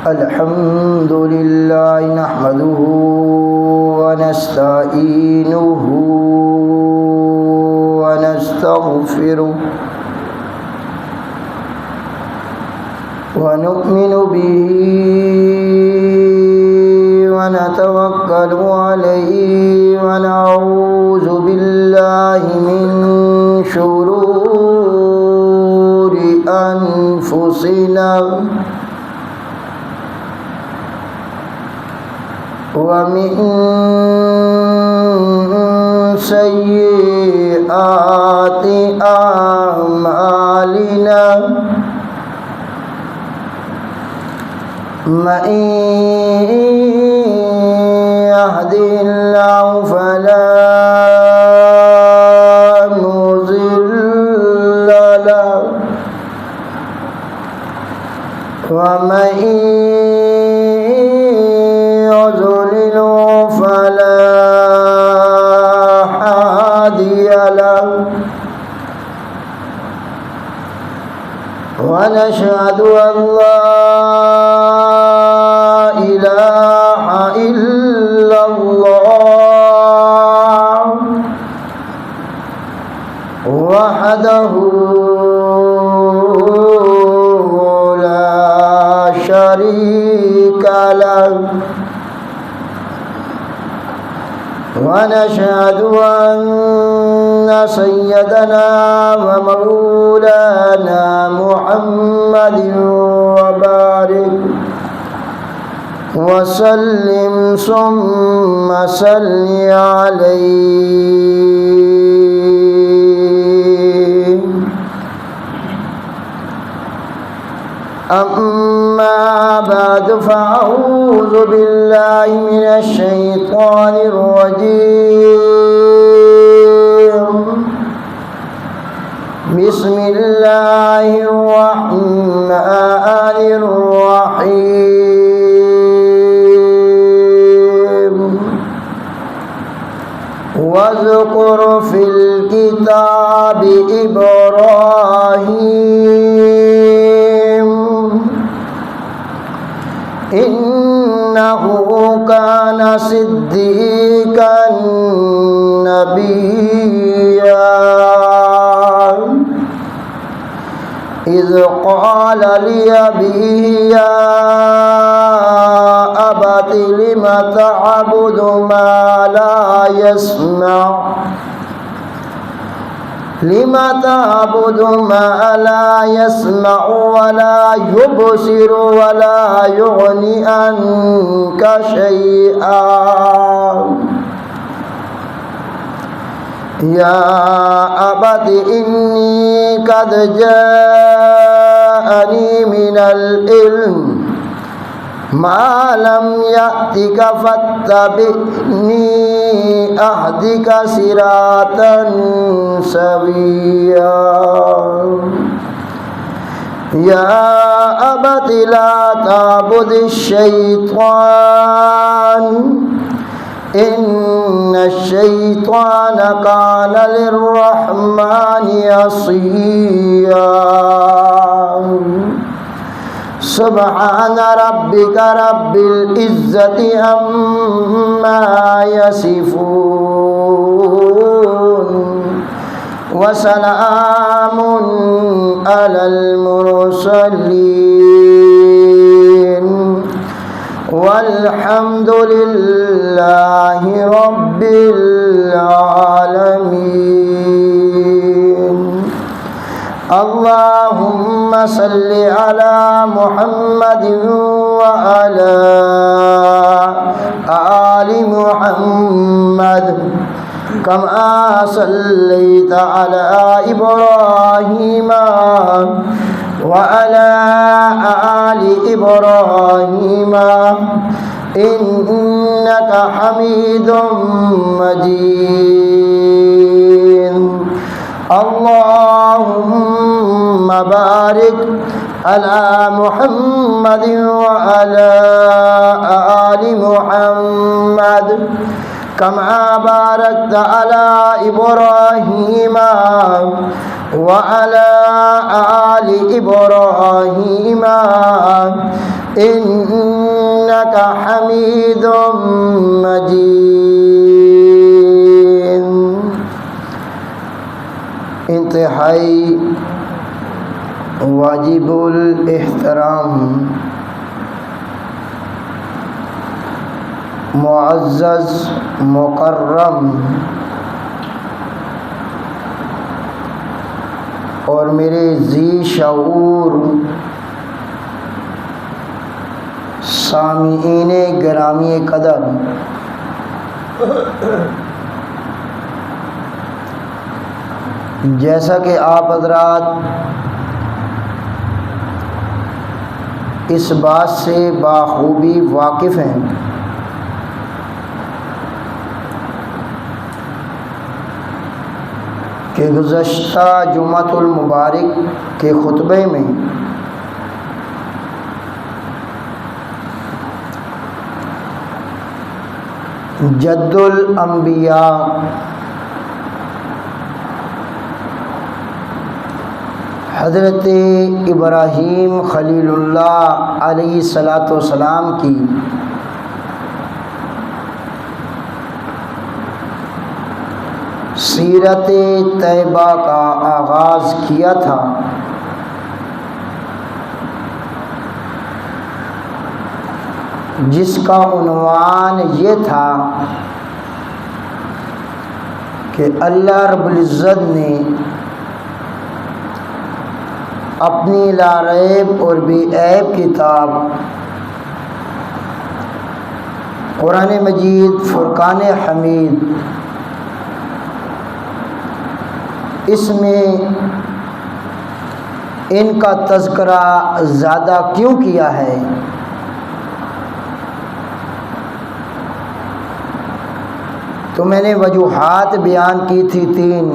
الحمد لله نحمده ونستعينه ونستغفره ونؤمن به ونتوكل عليه ونعوذ بالله من شرور أنفسنا ومن سيئات أعمالنا من يهده الله فلا مضل له ومن يضلل فلا هادي له ونشهد أن لا إله إلا الله وحده لا شريك له ونشهد أن سيدنا ومولانا محمد وبارك وسلم ثم صل عليه أما بعد فأعوذ بالله من الشيطان الرجيم بسم الله الرحمن الرحيم واذكر في الكتاب إبراهيم إنه كان صديقا نبيا إذ قال لأبيه يا أبت لم تعبد ما لا يسمع ولا يبصر ولا يغني عنك شيئا يا أبت إني قد جاءني من العلم ما لم يأتك فاتبعني أهدك صراطا سويا يا أبت لا تعبد الشيطان إن الشيطان كان للرحمن عصيا سبحان ربك رب العزة عما يصفون وسلام على المرسلين والحمد لله رب العالمين اللهم صل على محمد وعلى آل محمد كما صليت على إبراهيم وعلى آل إبراهيم إنك حميد مجيد اللهم بارك على محمد وعلى آل محمد كما باركت على إبراهيم وعلى آل إبراهيم إنك حميد مجيد۔ انتہائی واجب الاحترام معزز مکرم اور میرے ذی شعور سامعین گرامی قدر، جیسا کہ آپ حضرات اس بات سے بخوبی واقف ہیں کہ گزشتہ جمعۃ المبارک کے خطبے میں جد الانبیاء حضرت ابراہیم خلیل اللہ علیہ الصلاۃ والسلام کی سیرت طیبہ کا آغاز کیا تھا، جس کا عنوان یہ تھا کہ اللہ رب العزت نے اپنی لا ریب اور بے عیب کتاب قرآن مجید فرقان حمید اس میں ان کا تذکرہ زیادہ کیوں کیا ہے؟ تو میں نے وجوہات بیان کی تھی 3۔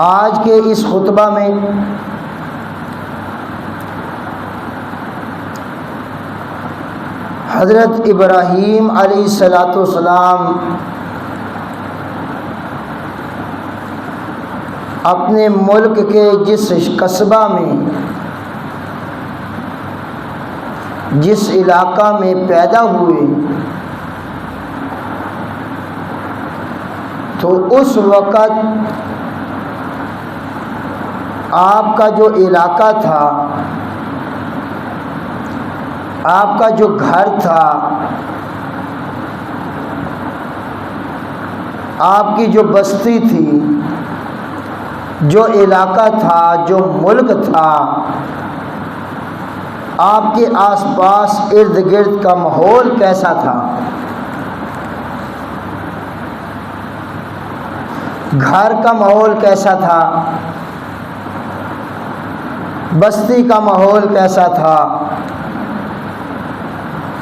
آج کے اس خطبہ میں حضرت ابراہیم علیہ الصلاۃ والسلام اپنے ملک کے جس قصبہ میں، جس علاقہ میں پیدا ہوئے، تو اس وقت آپ کا جو علاقہ تھا، آپ کا جو گھر تھا، آپ کی جو بستی تھی، جو علاقہ تھا، جو ملک تھا، آپ کے آس پاس ارد گرد کا ماحول کیسا تھا؟ گھر کا ماحول کیسا تھا؟ بستی کا ماحول کیسا تھا؟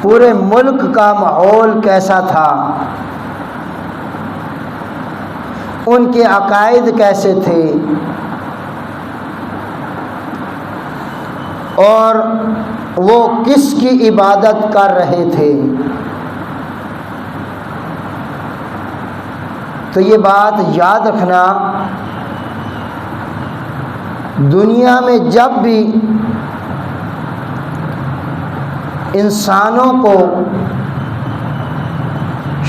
پورے ملک کا ماحول کیسا تھا؟ ان کے عقائد کیسے تھے؟ اور وہ کس کی عبادت کر رہے تھے؟ تو یہ بات یاد رکھنا، دنیا میں جب بھی انسانوں کو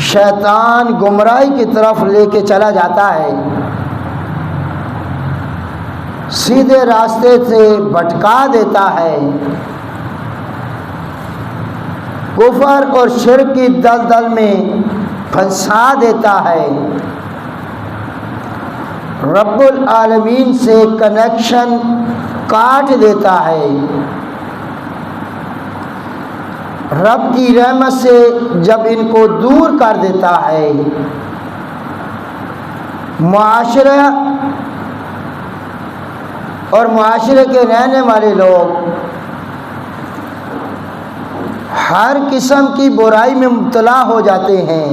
شیطان گمراہی کی طرف لے کے چلا جاتا ہے، سیدھے راستے سے بھٹکا دیتا ہے، کفر اور شرک کی دلدل میں پھنسا دیتا ہے، رب العالمین سے کنیکشن کاٹ دیتا ہے، رب کی رحمت سے جب ان کو دور کر دیتا ہے، معاشرہ اور معاشرے کے رہنے والے لوگ ہر قسم کی برائی میں مبتلا ہو جاتے ہیں،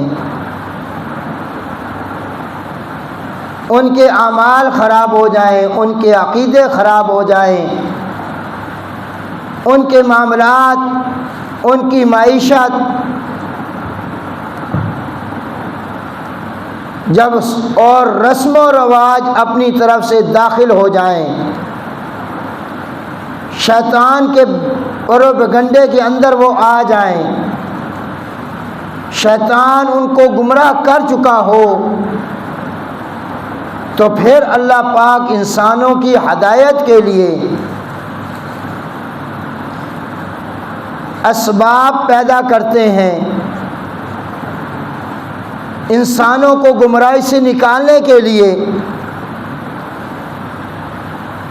ان کے اعمال خراب ہو جائیں، ان کے عقیدے خراب ہو جائیں، ان کے معاملات، ان کی معیشت جب اور رسم و رواج اپنی طرف سے داخل ہو جائیں، شیطان کے پروپیگنڈے کے اندر وہ آ جائیں، شیطان ان کو گمراہ کر چکا ہو، تو پھر اللہ پاک انسانوں کی ہدایت کے لیے اسباب پیدا کرتے ہیں، انسانوں کو گمراہی سے نکالنے کے لیے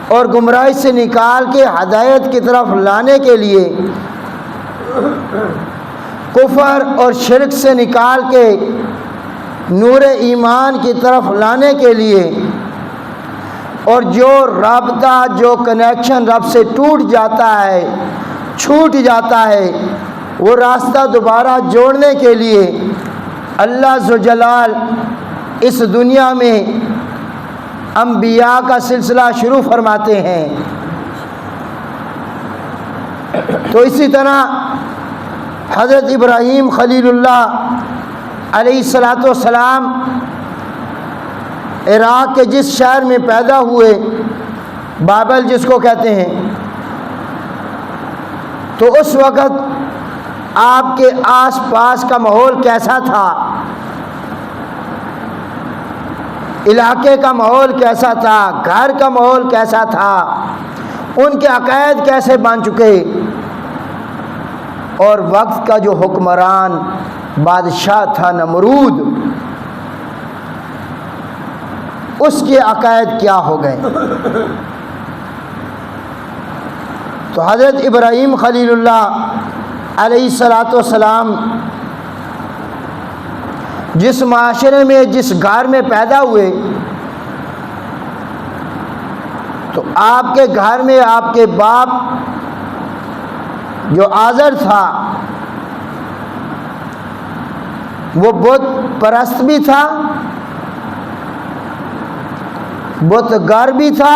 اور گمراہی سے نکال کے ہدایت کی طرف لانے کے لیے، کفر اور شرک سے نکال کے نور ایمان کی طرف لانے کے لیے، اور جو رابطہ، جو کنیکشن رب سے ٹوٹ جاتا ہے، چھوٹ جاتا ہے، وہ راستہ دوبارہ جوڑنے کے لیے اللہ ذوالجلال اس دنیا میں انبیاء کا سلسلہ شروع فرماتے ہیں۔ تو اسی طرح حضرت ابراہیم خلیل اللہ علیہ السلام عراق کے جس شہر میں پیدا ہوئے، بابل جس کو کہتے ہیں، تو اس وقت آپ کے آس پاس کا ماحول کیسا تھا، علاقے کا ماحول کیسا تھا، گھر کا ماحول کیسا تھا، ان کے عقائد کیسے بن چکے، اور وقت کا جو حکمران بادشاہ تھا نمرود، اس کے عقائد کیا ہو گئے۔ تو حضرت ابراہیم خلیل اللہ علیہ السلام جس معاشرے میں، جس گھر میں پیدا ہوئے، تو آپ کے گھر میں آپ کے باپ جو آزر تھا وہ بت پرست بھی تھا، بت گر بھی تھا،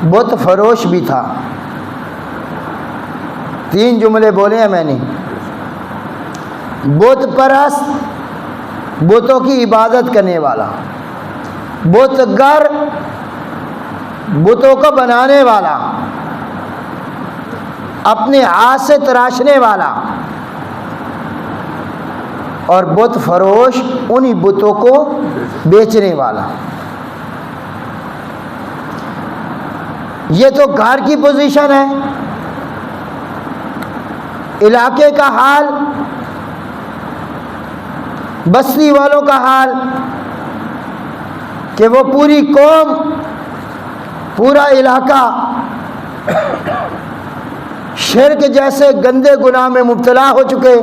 بت فروش بھی تھا۔ 3 جملے بولے ہیں میں نے۔ بت پرست، بتوں کی عبادت کرنے والا، بت گر، بتوں کو بنانے والا، اپنے ہاتھ سے تراشنے والا، اور بت فروش، انہی بتوں کو بیچنے والا۔ یہ تو گھر کی پوزیشن ہے۔ علاقے کا حال، بستی والوں کا حال، کہ وہ پوری قوم، پورا علاقہ شرک جیسے گندے گناہ میں مبتلا ہو چکے،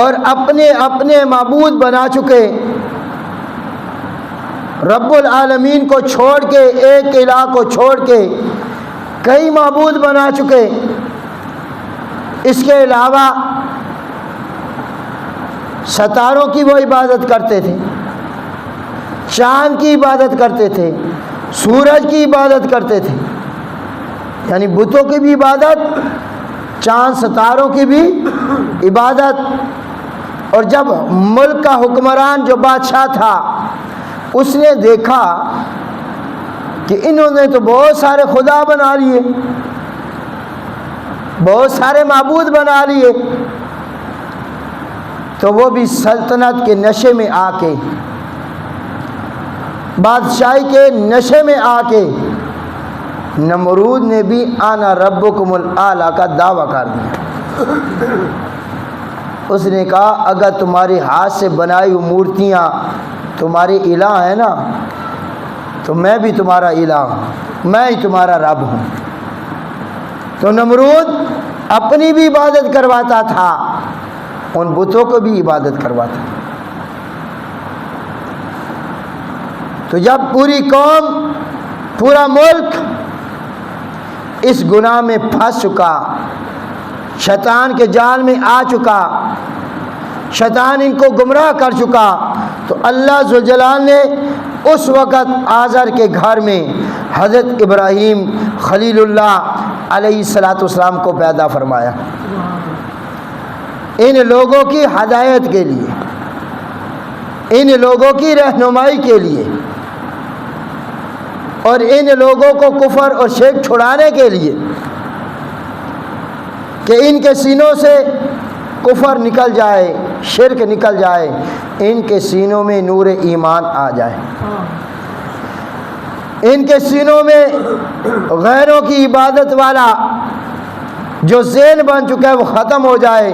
اور اپنے اپنے معبود بنا چکے، رب العالمین کو چھوڑ کے، ایک الہ کو چھوڑ کے کئی معبود بنا چکے۔ اس کے علاوہ ستاروں کی وہ عبادت کرتے تھے، چاند کی عبادت کرتے تھے، سورج کی عبادت کرتے تھے، یعنی بتوں کی بھی عبادت، چاند ستاروں کی بھی عبادت۔ اور جب ملک کا حکمران جو بادشاہ تھا، اس نے دیکھا کہ انہوں نے تو بہت سارے خدا بنا لیے، بہت سارے معبود بنا لیے، تو وہ بھی سلطنت کے نشے میں آ کے، بادشاہی کے نشے میں آ کے، نمرود نے بھی آنا ربکم الاعلی کا دعویٰ کر دیا۔ اس نے کہا اگر تمہارے ہاتھ سے بنائی ہوئی مورتیاں تمہاری الہ ہے نا، تو میں بھی تمہارا الہ ہوں، میں ہی تمہارا رب ہوں۔ تو نمرود اپنی بھی عبادت کرواتا تھا، ان بتوں کو بھی عبادت کرواتا تھا۔ تو جب پوری قوم، پورا ملک اس گناہ میں پھنس چکا، شیطان کے جال میں آ چکا، شیطان ان کو گمراہ کر چکا، تو اللہ ذوالجلال نے اس وقت آزر کے گھر میں حضرت ابراہیم خلیل اللہ علیہ السلام کو پیدا فرمایا۔ ان لوگوں کی ہدایت کے لیے، ان لوگوں کی رہنمائی کے لیے، اور ان لوگوں کو کفر اور شرک چھڑانے کے لیے کہ ان کے سینوں سے کفر نکل جائے، شرک نکل جائے، ان کے سینوں میں نور ایمان آ جائے، ان کے سینوں میں غیروں کی عبادت والا جو ذہن بن چکا ہے وہ ختم ہو جائے،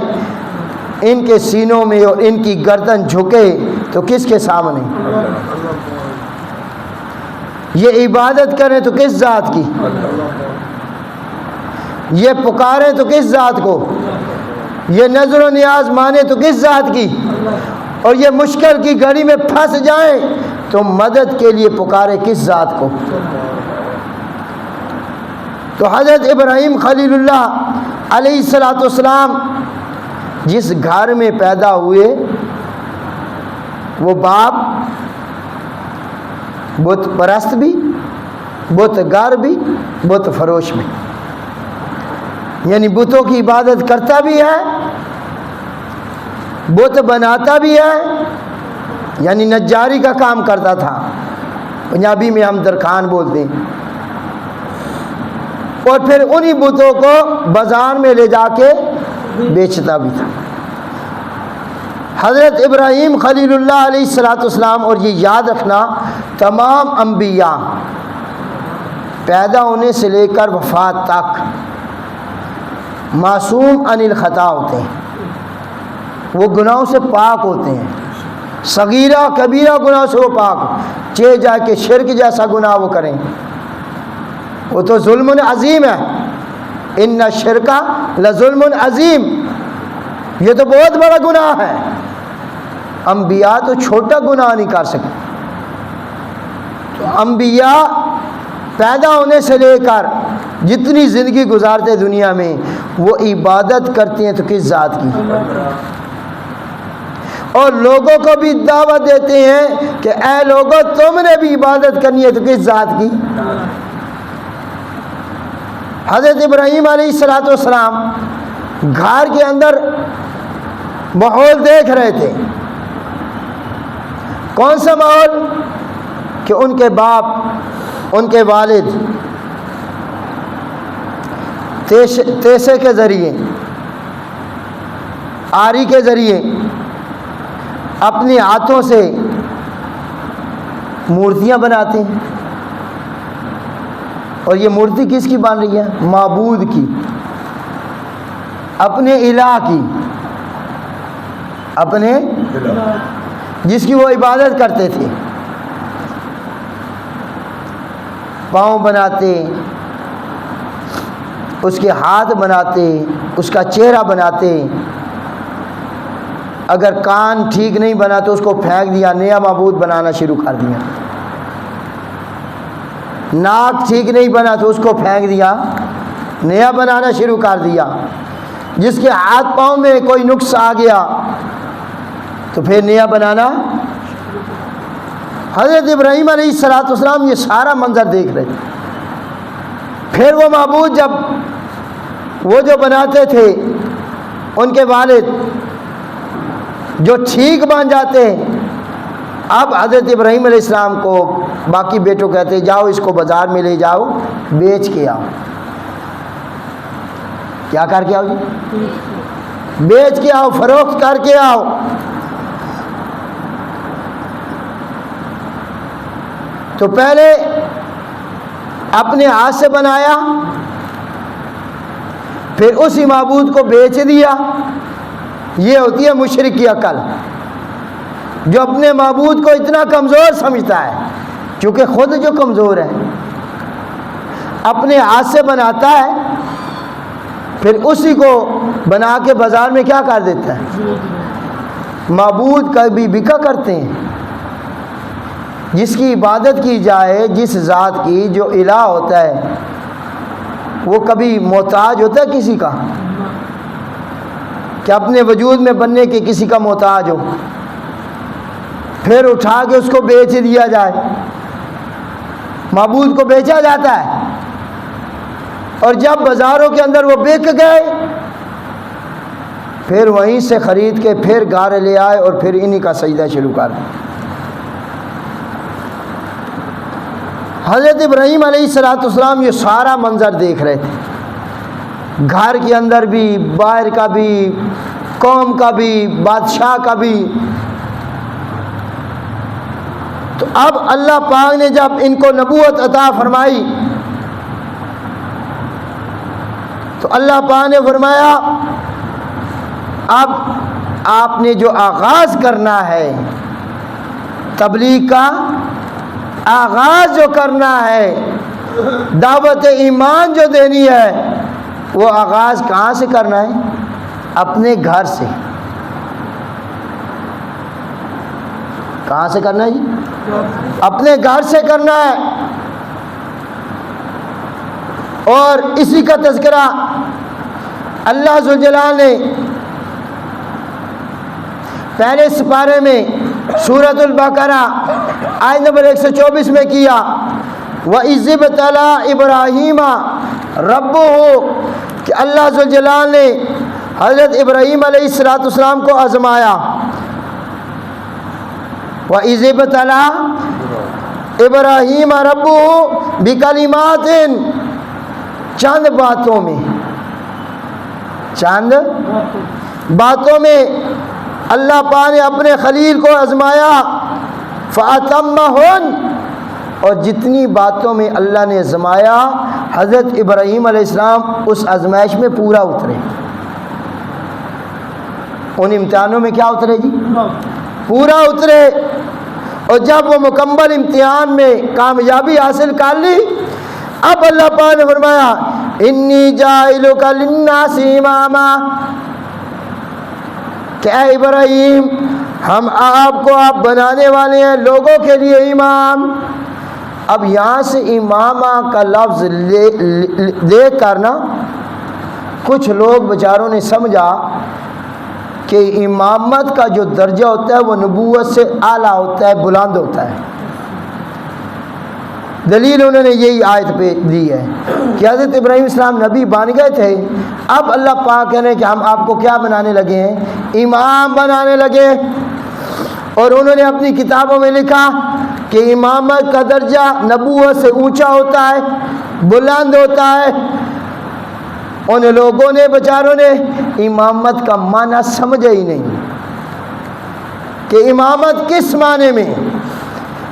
ان کے سینوں میں اور ان کی گردن جھکے تو کس کے سامنے؟ یہ عبادت کریں تو کس ذات کی؟ یہ پکاریں تو کس ذات کو؟ یہ نظر و نیاز مانے تو کس ذات کی؟ اور یہ مشکل کی گھڑی میں پھنس جائیں تو مدد کے لیے پکارے کس ذات کو؟ تو حضرت ابراہیم خلیل اللہ علیہ السلام جس گھر میں پیدا ہوئے وہ باپ بت پرست بھی، بت گر بھی، بت فروش بھی، یعنی بتوں کی عبادت کرتا بھی ہے، بت بناتا بھی ہے، یعنی نجاری کا کام کرتا تھا، پنجابی میں ہم درخان بولتے ہیں، اور پھر انہی بتوں کو بازار میں لے جا کے بیچتا بھی تھا۔ حضرت ابراہیم خلیل اللہ علیہ السلام، اور یہ یاد رکھنا تمام انبیاء پیدا ہونے سے لے کر وفات تک معصوم عن الخطا ہوتے ہیں، وہ گناہوں سے پاک ہوتے ہیں، صغیرہ کبیرہ گناہ سے وہ پاک، چاہے جائے کہ شرک جیسا گناہ وہ کریں، وہ تو ظلم عظیم ہے، ان الشرک لظلم عظیم، یہ تو بہت بڑا گناہ ہے، انبیاء تو چھوٹا گناہ نہیں کر سکتے۔ تو انبیاء پیدا ہونے سے لے کر جتنی زندگی گزارتے دنیا میں وہ عبادت کرتے ہیں تو کس ذات کی؟ اور لوگوں کو بھی دعوت دیتے ہیں کہ اے لوگوں تم نے بھی عبادت کرنی ہے تو کس ذات کی؟ حضرت ابراہیم علیہ السلام گھر کے اندر ماحول دیکھ رہے تھے، کون سا ماحول؟ کہ ان کے باپ، ان کے والد تیسے کے ذریعے، آری کے ذریعے اپنے ہاتھوں سے مورتیاں بناتے ہیں، اور یہ مورتی کس کی بن رہی ہے؟ معبود کی، اپنے الہ کی، اپنے جس کی وہ عبادت کرتے تھے، پاؤں بناتے، اس کے ہاتھ بناتے، اس کا چہرہ بناتے، اگر کان ٹھیک نہیں بنا تو اس کو پھینک دیا، نیا معبود بنانا شروع کر دیا، ناک ٹھیک نہیں بنا تو اس کو پھینک دیا، نیا بنانا شروع کر دیا، جس کے ہاتھ پاؤں میں کوئی نقص آ گیا تو پھر نیا بنانا۔ حضرت ابراہیم علیہ السلام یہ سارا منظر دیکھ رہے تھے۔ پھر وہ معبود جب وہ جو بناتے تھے ان کے والد جو ٹھیک بن جاتے، اب حضرت ابراہیم علیہ السلام کو باقی بیٹوں کہتے جاؤ اس کو بازار میں لے جاؤ، بیچ کے آؤ۔ کیا کر کے آؤ جی؟ بیچ کے آؤ، فروخت کر کے آؤ۔ تو پہلے اپنے ہاتھ سے بنایا، پھر اسی معبود کو بیچ دیا۔ یہ ہوتی ہے مشرک کی عقل، جو اپنے معبود کو اتنا کمزور سمجھتا ہے، چونکہ خود جو کمزور ہے، اپنے ہاتھ سے بناتا ہے، پھر اسی کو بنا کے بازار میں کیا کر دیتا ہے؟ معبود کبھی بکا کرتے ہیں۔ جس کی عبادت کی جائے، جس ذات کی جو الہ ہوتا ہے، وہ کبھی محتاج ہوتا ہے کسی کا؟ کہ اپنے وجود میں بننے کے کسی کا محتاج ہو، پھر اٹھا کے اس کو بیچ دیا جائے؟ معبود کو بیچا جاتا ہے، اور جب بازاروں کے اندر وہ بک گئے پھر وہیں سے خرید کے پھر گارے لے آئے اور پھر انہی کا سجدہ شروع کر دیا۔ حضرت ابراہیم علیہ السلام یہ سارا منظر دیکھ رہے تھے، گھر کے اندر بھی، باہر کا بھی، قوم کا بھی، بادشاہ کا بھی۔ تو اب اللہ پاک نے جب ان کو نبوت عطا فرمائی تو اللہ پاک نے فرمایا اب آپ نے جو آغاز کرنا ہے تبلیغ کا، آغاز جو کرنا ہے، دعوت ایمان جو دینی ہے، وہ آغاز کہاں سے کرنا ہے؟ اپنے گھر سے۔ کہاں سے کرنا ہے جی؟ اپنے گھر سے کرنا ہے۔ اور اسی کا تذکرہ اللہ ذوالجلال نے پہلے سپارے میں سورۃ البقرہ آیت نمبر 124 میں کیا، وَإِذِ ابْتَلَىٰ إِبْرَاهِيمَ رَبُّهُ، کہ اللہ ذوالجلال نے حضرت ابراہیم علیہ السلام کو آزمایا۔ وَإِذِ ابْتَلَىٰ إِبْرَاهِيمَ رَبُّهُ بِكَلِمَاتٍ، چند باتوں میں، چند باتوں میں اللہ پاک نے اپنے خلیل کو آزمایا، فَأَتَمَّهُنَّ، اور جتنی باتوں میں اللہ نے آزمایا حضرت ابراہیم علیہ السلام اس آزمائش میں پورا اترے۔ ان امتحانوں میں کیا اترے جی؟ پورا اترے۔ اور جب وہ مکمل امتحان میں کامیابی حاصل کر لی، اب اللہ پاک نے فرمایا انی جاعلک للناس اماما، کہ اے ابراہیم ہم آپ کو بنانے والے ہیں لوگوں کے لیے امام۔ اب یہاں سے امامہ کا لفظ دیکھ کر نا کچھ لوگ بیچاروں نے سمجھا کہ امامت کا جو درجہ ہوتا ہے وہ نبوت سے اعلیٰ ہوتا ہے، بلند ہوتا ہے۔ دلیل انہوں نے یہی آیت پہ دی ہے کہ حضرت ابراہیم السلام نبی بن گئے تھے، اب اللہ پاک کہہ رہے ہیں کہ ہم آپ کو کیا بنانے لگے ہیں؟ امام بنانے لگے۔ اور انہوں نے اپنی کتابوں میں لکھا کہ امامت کا درجہ نبوت سے اونچا ہوتا ہے، بلند ہوتا ہے۔ ان لوگوں نے بیچاروں نے امامت کا معنی سمجھا ہی نہیں کہ امامت کس معنی میں،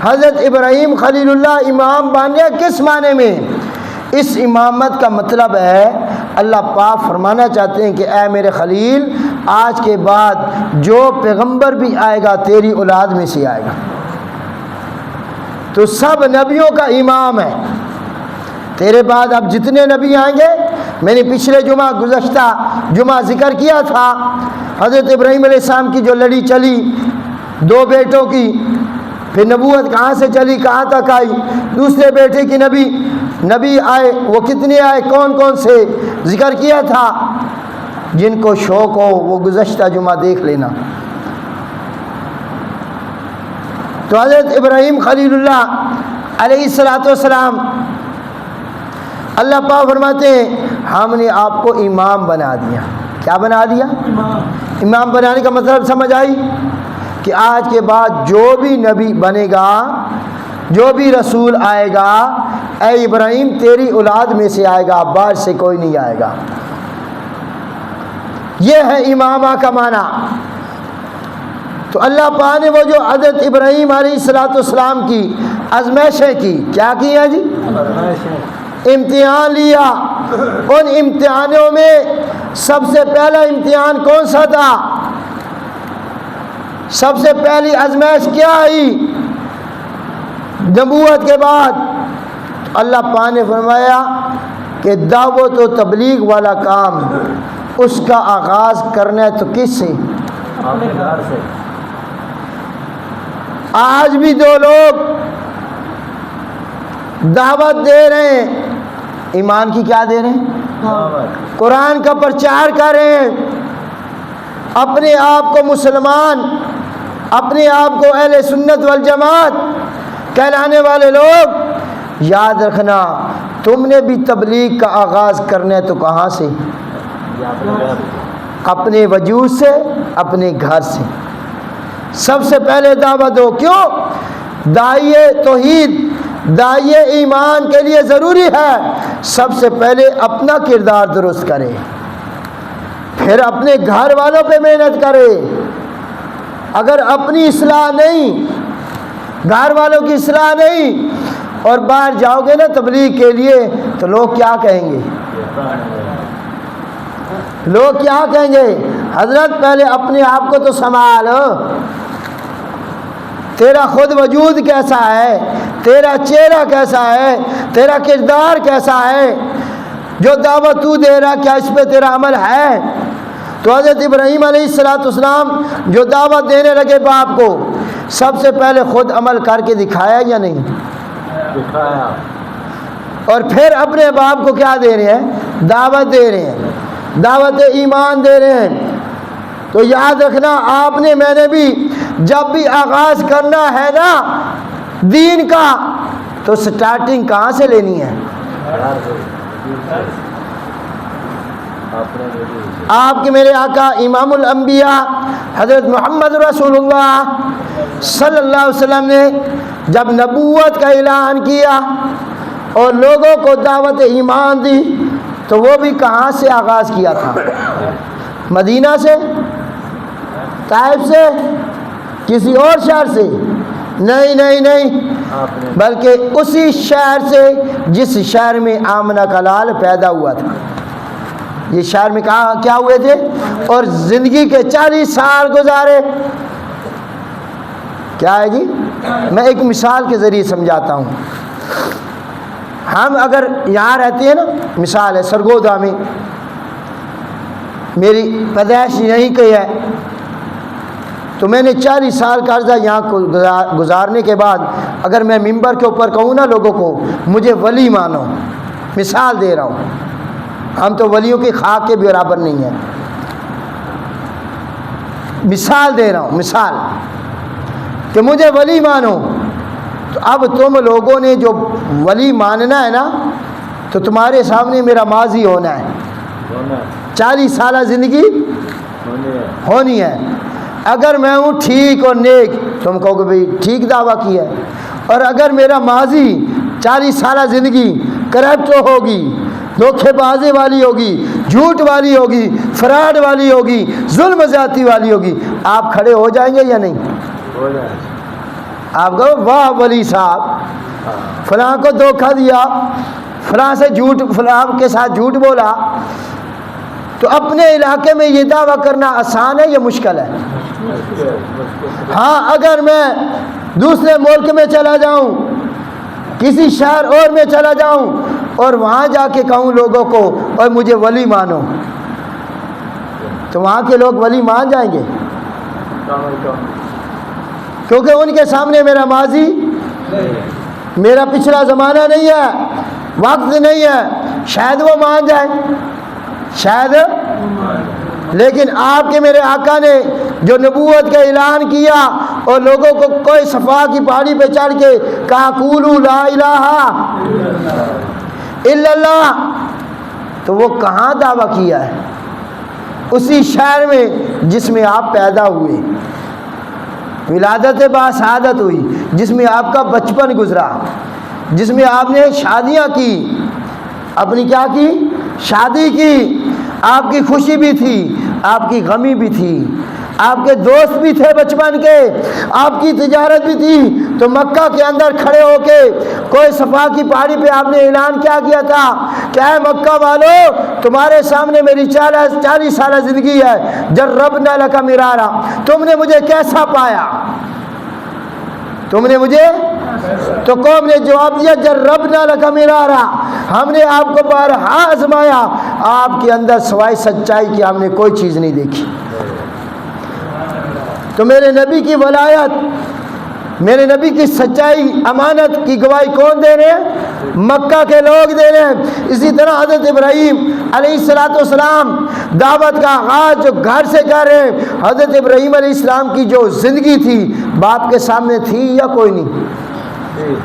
حضرت ابراہیم خلیل اللہ امام بن گئے کس معنی میں؟ اس امامت کا مطلب ہے اللہ پاک فرمانا چاہتے ہیں کہ اے میرے خلیل، آج کے بعد جو پیغمبر بھی آئے گا تیری اولاد میں سے آئے گا، تو سب نبیوں کا امام ہے۔ تیرے بعد اب جتنے نبی آئیں گے، میں نے پچھلے جمعہ گزشتہ جمعہ ذکر کیا تھا حضرت ابراہیم علیہ السلام کی جو لڑی چلی 2 بیٹوں کی، پھر نبوت کہاں سے چلی کہاں تک آئی، دوسرے بیٹے کی نبی آئے، وہ کتنے آئے، کون کون سے ذکر کیا تھا۔ جن کو شوق ہو وہ گزشتہ جمعہ دیکھ لینا۔ تو حضرت ابراہیم خلیل اللہ علیہ السلام، اللہ پاک فرماتے ہیں ہم نے آپ کو امام بنا دیا۔ کیا بنا دیا؟ امام بنانے کا مطلب سمجھ آئی کہ آج کے بعد جو بھی نبی بنے گا، جو بھی رسول آئے گا، اے ابراہیم تیری اولاد میں سے آئے گا، باہر سے کوئی نہیں آئے گا۔ یہ ہے امامہ کا معنی۔ تو اللہ پاک نے وہ جو حضرت ابراہیم علیہ السلام کی آزمائشیں کی، کیا کی ہے جی؟ امتحان لیا۔ ان امتحانوں میں سب سے پہلا امتحان کون سا تھا؟ سب سے پہلی آزمائش کیا آئی نبوت کے بعد؟ اللہ پاک نے فرمایا کہ دعوت و تبلیغ والا کام اس کا آغاز کرنا ہے تو کس سے؟ اپنے گھر سے۔ آج بھی 2 لوگ دعوت دے رہے ہیں، ایمان کی کیا دے رہے ہیں؟ قرآن کا پرچار کر رہے ہیں، اپنے آپ کو مسلمان، اپنے آپ کو اہل سنت والجماعت کہلانے والے لوگ، یاد رکھنا تم نے بھی تبلیغ کا آغاز کرنا ہے تو کہاں سے؟ اپنے وجود سے، اپنے گھر سے سب سے پہلے دعوت دو۔ کیوں؟ داعیے توحید، داعیے ایمان کے لیے ضروری ہے سب سے پہلے اپنا کردار درست کرے، پھر اپنے گھر والوں پہ محنت کرے۔ اگر اپنی اصلاح نہیں، گھر والوں کی اصلاح نہیں، اور باہر جاؤ گے نا تبلیغ کے لیے تو لوگ کیا کہیں گے؟ لوگ کیا کہیں گے؟ حضرت پہلے اپنے آپ کو تو سنبھال، تیرا خود وجود کیسا ہے، تیرا چہرہ کیسا ہے، تیرا کردار کیسا ہے، جو دعوت تو دے رہا کیا اس پہ تیرا عمل ہے؟ تو حضرت ابراہیم علیہ السلام جو دعوت دینے لگے باپ کو، سب سے پہلے خود عمل کر کے دکھایا یا نہیں؟ دکھایا۔ اور پھر اپنے باپ کو کیا دے رہے ہیں؟ دعوت دے رہے ہیں، دعوت ایمان دے رہے ہیں۔ تو یاد رکھنا آپ نے، میں نے بھی، جب بھی آغاز کرنا ہے نا دین کا تو سٹارٹنگ کہاں سے لینی ہے؟ آپ کے میرے آقا امام الانبیاء حضرت محمد رسول اللہ صلی اللہ علیہ وسلم نے جب نبوت کا اعلان کیا اور لوگوں کو دعوت ایمان دی تو وہ بھی کہاں سے آغاز کیا تھا؟ مدینہ سے، طائف سے، کسی اور شہر سے؟ نہیں نہیں نہیں، بلکہ اسی شہر سے جس شہر میں آمنہ کا لال پیدا ہوا تھا۔ یہ شہر میں کہاں کیا ہوئے تھے؟ اور زندگی کے 40 سال گزارے۔ کیا ہے جی؟ میں ایک مثال کے ذریعے سمجھاتا ہوں۔ ہم اگر یہاں رہتے ہیں نا، مثال ہے سرگودا میں، میری پیدائش یہیں کی ہے، تو میں نے 40 سال کا عرصہ یہاں کو گزارنے کے بعد اگر میں ممبر کے اوپر کہوں نا لوگوں کو مجھے ولی مانو، مثال دے رہا ہوں، ہم تو ولیوں کی خاک کے برابر نہیں ہیں، مثال دے رہا ہوں، مثال کہ مجھے ولی مانو، تو اب تم لوگوں نے جو ولی ماننا ہے نا تو تمہارے سامنے میرا ماضی ہونا ہے، 40 سالہ زندگی ہونی ہے۔ اگر میں ہوں ٹھیک اور نیک تم کہو کہ بھئی ٹھیک دعویٰ کی ہے، اور اگر میرا ماضی 40 سالہ زندگی کرپٹ ہوگی، دھوکے بازی والی ہوگی، جھوٹ والی ہوگی، فراڈ والی ہوگی، ظلم زیادتی والی ہوگی، آپ کھڑے ہو جائیں گے یا نہیں؟ ہو جائیں گے۔ آپ کہو واہ ولی صاحب، فلاں کو دھوکہ دیا، فلاں سے جھوٹ، فلاں کے ساتھ جھوٹ بولا، تو اپنے علاقے میں یہ دعویٰ کرنا آسان ہے یا مشکل ہے؟ ہاں، اگر میں دوسرے ملک میں چلا جاؤں، کسی شہر اور میں چلا جاؤں اور وہاں جا کے کہوں لوگوں کو اور مجھے ولی مانو، تو وہاں کے لوگ ولی مان جائیں گے؟ کیونکہ ان کے سامنے میرا ماضی، میرا پچھلا زمانہ نہیں ہے، وقت نہیں ہے، شاید وہ مان جائیں، شاید۔ لیکن آپ کے میرے آقا نے جو نبوت کا اعلان کیا اور لوگوں کو کوئی صفا کی پہاڑی پہ چڑھ کے کہا قولوا لا الہ الا اللہ، تو وہ کہاں دعویٰ کیا ہے؟ اسی شہر میں جس میں آپ پیدا ہوئے، ولادت باسعادت ہوئی، جس میں آپ کا بچپن گزرا، جس میں آپ نے شادیاں کی، اپنی کیا کی؟ شادی کی، آپ کی خوشی بھی تھی، آپ کی غمی بھی تھی، آپ کے دوست بھی تھے بچپن کے، آپ کی تجارت بھی تھی۔ تو مکہ کے اندر کھڑے ہو کے کوئی صفا کی پہاڑی پہ آپ نے اعلان کیا کیا تھا کہ اے مکہ والو، تمہارے سامنے میری 40 سالہ زندگی ہے، جربنا لک مرارا، تم نے مجھے کیسا پایا؟ تم نے مجھے، تو قوم نے جواب دیا جربنا لک مرارا، ہم نے آپ کو بارہا آزمایا، آپ کے اندر سوائے سچائی کی ہم نے کوئی چیز نہیں دیکھی۔ تو میرے نبی کی ولایت، میرے نبی کی سچائی، امانت کی گواہی کون دے رہے ہیں؟ مکہ کے لوگ دے رہے ہیں۔ اسی طرح حضرت ابراہیم علیہ السلام دعوت کا آغاز جو گھر سے کر رہے ہیں، حضرت ابراہیم علیہ السلام کی جو زندگی تھی باپ کے سامنے تھی یا کوئی نہیں؟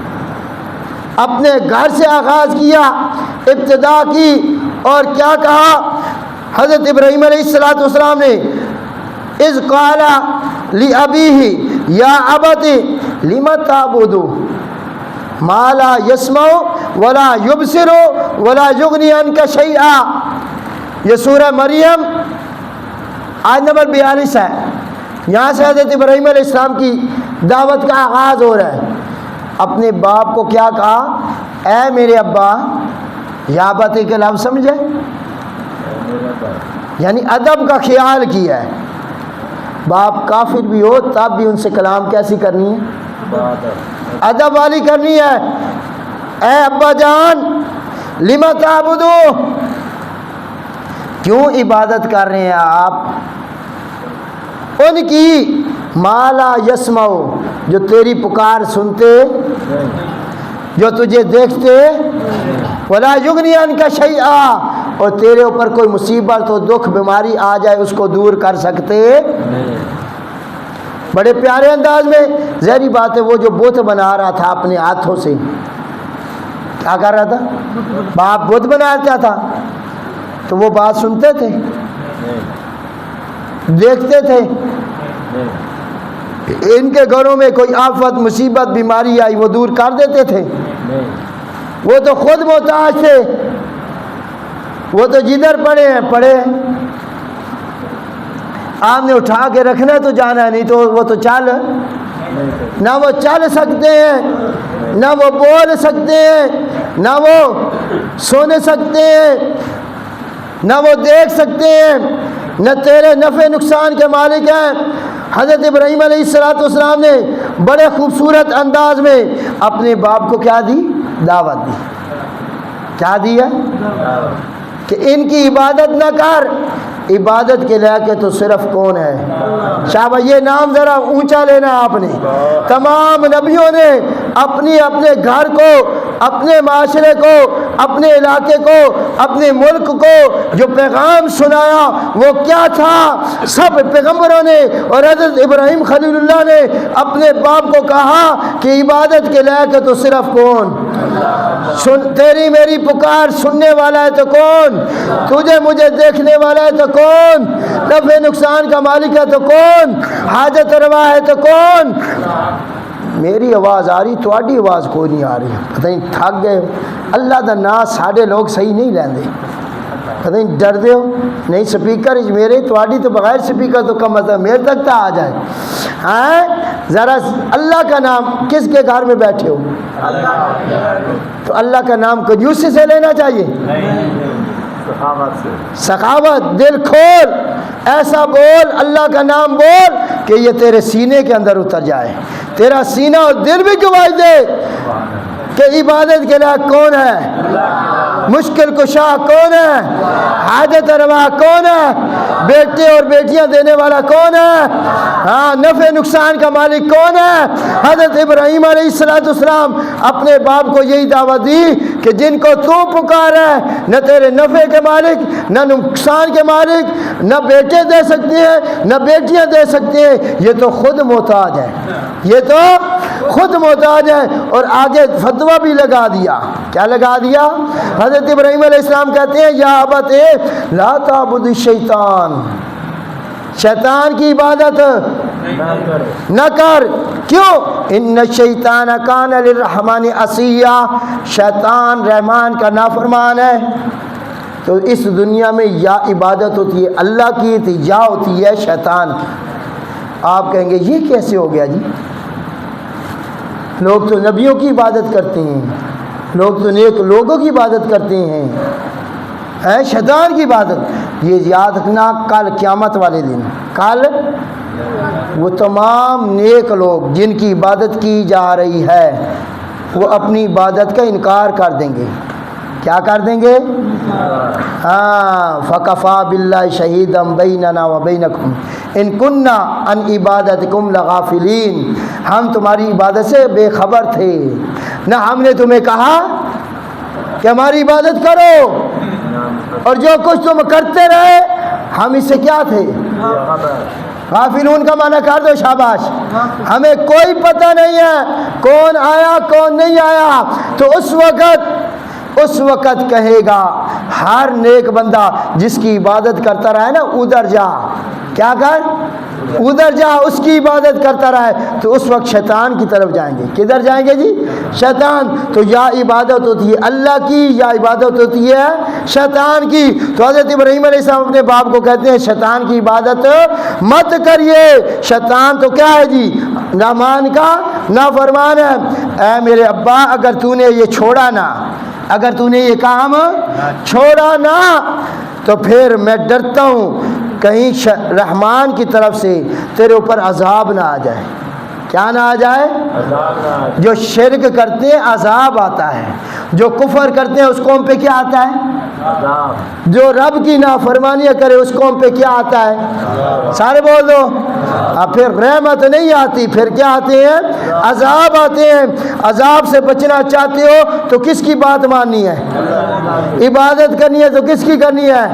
اپنے گھر سے آغاز کیا، ابتدا کی، اور کیا کہا؟ حضرت ابراہیم علیہ السلام نے اذ قال لأبیہ یا ابت لم تعبد ما لا يسمع ولا يبصر ولا يغني عنك شيئا. یہ سورہ مریم آیت نمبر 42 ہے. یہاں سے حضرت ابراہیم علیہ السلام کی دعوت کا آغاز ہو رہا ہے. اپنے باپ کو کیا کہا؟ اے میرے ابا. یا ابتی کے لفظ سمجھے؟ یعنی ادب کا خیال کیا ہے. باپ کافر بھی ہو تب بھی ان سے کلام کیسی کرنی ہے؟ ادب والی کرنی ہے. اے ابا جان لم تعبدو، کیوں عبادت کر رہے ہیں آپ ان کی ما لا یسمع، جو تیری پکار سنتے، جو تجھے دیکھتے، ولا یغنی عنک شیئا، اور تیرے اوپر کوئی مصیبت ہو، دکھ بیماری آ جائے اس کو دور کر سکتے. بڑے پیارے انداز میں ظاہری بات ہے وہ جو بت بنا رہا تھا اپنے ہاتھوں سے، کیا کر رہا تھا؟ باپ بت بناتا تھا تو وہ بات سنتے تھے، دیکھتے تھے. ان کے گھروں میں کوئی آفت مصیبت بیماری آئی وہ دور کر دیتے تھے؟ وہ تو خود محتاج تھے. وہ تو جدھر پڑے ہیں پڑے، آپ نے اٹھا کے رکھنا ہے تو جانا ہے، نہیں تو وہ تو چل نہ وہ چل سکتے ہیں، نہ وہ بول سکتے ہیں، نہ وہ سن سکتے ہیں، نہ وہ دیکھ سکتے ہیں، نہ تیرے نفع نقصان کے مالک ہیں. حضرت ابراہیم علیہ السلام نے بڑے خوبصورت انداز میں اپنے باپ کو کیا دی؟ دعوت دی. کیا دی ہے؟ کہ ان کی عبادت نہ کر، عبادت کے لائق تو صرف کون ہے؟ شابہ، یہ نام ذرا اونچا لینا آپ نے. تمام نبیوں نے اپنے گھر کو، اپنے معاشرے کو، اپنے علاقے کو، اپنے ملک کو جو پیغام سنایا وہ کیا تھا؟ سب پیغمبروں نے اور حضرت ابراہیم خلیل اللہ نے اپنے باپ کو کہا کہ عبادت کے لائق تو صرف کون؟ تیری میری پکار سننے والا ہے تو کون؟ تجھے مجھے دیکھنے والا ہے تو کون؟ نفع نقصان کا مالک ہے تو کون؟ حاجت روا ہے تو کون؟ میری آواز آ رہی، تواڈی آواز کوئی نہیں آ رہی. پتہ نہیں تھک گئے. اللہ دا نام ساڈے لوگ صحیح نہیں لیندے. پتہ نہیں ڈر دے ہو نہیں. سپیکر میرے تواڈی تو بغیر سپیکر تو کم مطلب میرے تک تو آ جائے. ہاں ذرا اللہ کا نام کس کے گھر میں بیٹھے ہو؟ تو اللہ کا نام کنجوسی سے لینا چاہیے، سخاوت، دل کھول، ایسا بول، اللہ کا نام بول کہ یہ تیرے سینے کے اندر اتر جائے. تیرا سینہ اور دل بھی گواہی دے کہ عبادت کے لائق کون ہے، مشکل کشا کون ہے، حاجت روا کون ہے، بیٹے اور بیٹیاں دینے والا کون ہے، ہاں نفع نقصان کا مالک کون ہے. حضرت ابراہیم علیہ السلام اپنے باپ کو یہی دعوت دی کہ جن کو تو پکار ہے نہ تیرے نفع کے مالک نہ نقصان کے مالک، نہ بیٹے دے سکتے ہیں نہ بیٹیاں دے سکتے ہیں، یہ تو خود محتاج ہے، یہ تو خود محتاج ہے. اور آگے فتویٰ بھی لگا دیا. کیا لگا دیا؟ حضرت ابراہیم علیہ السلام کہتے ہیں یا ابت لا تعبد الشیطان، شیطان کی عبادت نہ کر. کیوں؟ ان الشیطان کان للرحمن عصیا، شیطان رحمان کا نافرمان ہے. تو اس دنیا میں یا عبادت ہوتی ہے اللہ کی تو یا ہوتی ہے شیطان کی. آپ کہیں گے یہ کیسے ہو گیا جی؟ لوگ تو نبیوں کی عبادت کرتے ہیں، لوگ تو نیک لوگوں کی عبادت کرتے ہیں، شیطان کی عبادت. یہ یاد رکھنا کل قیامت والے دن، کل وہ تمام نیک لوگ جن کی عبادت کی جا رہی ہے وہ اپنی عبادت کا انکار کر دیں گے. کیا کر دیں گے؟ ہاں فکفا باللہ شہیدا بیننا و بینکم ان کننا عن عبادتکم لغافلین. ہم تمہاری عبادت سے بے خبر تھے، نہ ہم نے تمہیں کہا کہ ہماری عبادت کرو، اور جو کچھ تم کرتے رہے ہم اس سے کیا تھے؟ غافلون کا معنی کر دو شاباش. ہمیں کوئی پتہ نہیں ہے کون آیا کون نہیں آیا. تو اس وقت کہے گا ہر نیک بندہ جس کی عبادت کرتا رہے نا ادھر جا، کیا کر، ادھر جا، اس کی عبادت کرتا رہے، تو اس وقت شیطان کی طرف جائیں گے۔ کدھر جائیں گے جی؟ شیطان۔ تو یا عبادت ہوتی ہے اللہ کی یا عبادت ہوتی ہے شیطان کی۔ تو حضرت ابراہیم علیہ السلام اپنے باپ کو کہتے ہیں شیطان کی عبادت مت کریے، شیطان تو کیا ہے جی؟ نافرمان کا نافرمان ہے۔ اے میرے ابا اگر تو نے یہ چھوڑا نا، اگر تو نے یہ کام چھوڑا نا، تو پھر میں ڈرتا ہوں کہیں رحمان کی طرف سے تیرے اوپر عذاب نہ آ جائے۔ کیا نہ آ جائے؟ جو شرک کرتے ہیں عذاب آتا ہے، جو کفر کرتے ہیں اس قوم پہ کیا آتا ہے؟ جو رب کی نافرمانیاں کرے اس قوم پہ کیا آتا ہے؟ سارے بول دو۔ پھر رحمت نہیں آتی، پھر کیا آتے ہیں؟ عذاب آتے ہیں۔ عذاب سے بچنا چاہتے ہو تو کس کی بات ماننی ہے؟ عبادت کرنی ہے تو کس کی کرنی ہے؟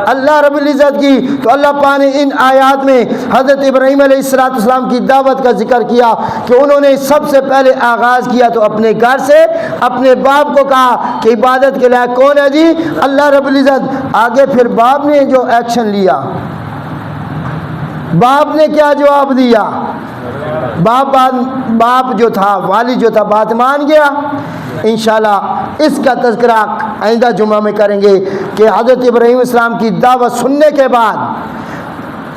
اللہ رب العزت کی۔ تو اللہ پاک نے ان آیات میں حضرت ابراہیم علیہ السلام کی دعوت کا ذکر کیا کہ انہوں نے سب سے پہلے آغاز کیا تو اپنے گھر سے، اپنے باپ کو کہا کہ عبادت کے لائق کون ہے جی؟ اللہ رب العزت۔ آگے پھر باپ نے جو ایکشن لیا، باپ نے کیا جواب دیا؟ باپ جو تھا، والد جو تھا، بات مان گیا۔ انشاءاللہ اس کا تذکرہ آئندہ جمعہ میں کریں گے کہ حضرت ابراہیم السلام کی دعوت سننے کے بعد،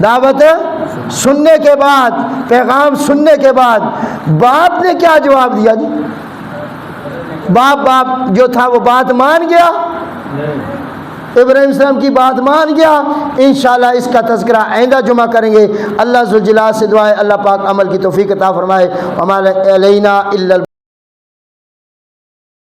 دعوت سننے کے بعد، پیغام سننے کے بعد باپ نے کیا جواب دیا جی؟ باپ جو تھا وہ بات مان گیا، ابراہیم السلام کی بات مان گیا۔ انشاءاللہ اس کا تذکرہ آئندہ جمعہ کریں گے۔ اللہ ذوالجلال سے دعا ہے اللہ پاک عمل کی توفیق عطا فرمائے۔ وما علینا الا